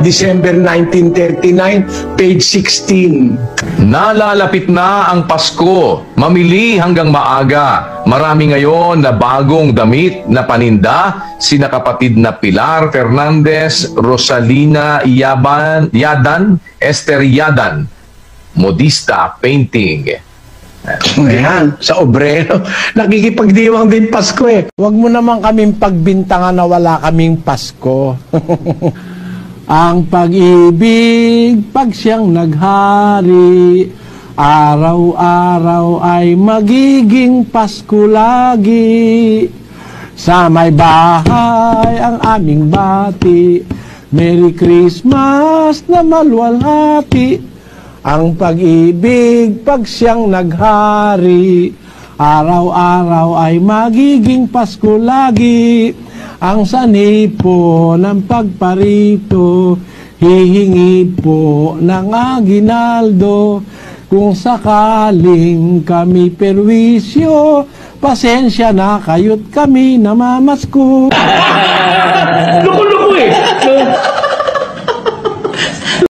December 1939, page 16. Nalalapit na ang Pasko. Mamili hanggang maaga. Marami ngayon na bagong damit na paninda. Sina kapatid na Pilar Fernandez, Rosalina Yadan, Esther Yadan. Modista Painting. Ayan, sa obrero. Nakikipagdiwang din Pasko eh. Huwag mo naman kaming pagbintangan na wala kaming Pasko. Ang pag-ibig, pag siyang naghari, araw-araw ay magiging Pasko lagi. Sa may bahay ang aming bati, Merry Christmas na maluwalhati. Ang pag-ibig, pag siyang naghari, araw-araw ay magiging Pasko lagi. Ang sanhi po ng pagparito, hihingi po ng aginaldo. Kung sakaling kami perwisyo, pasensya na kayo't kami namamasko.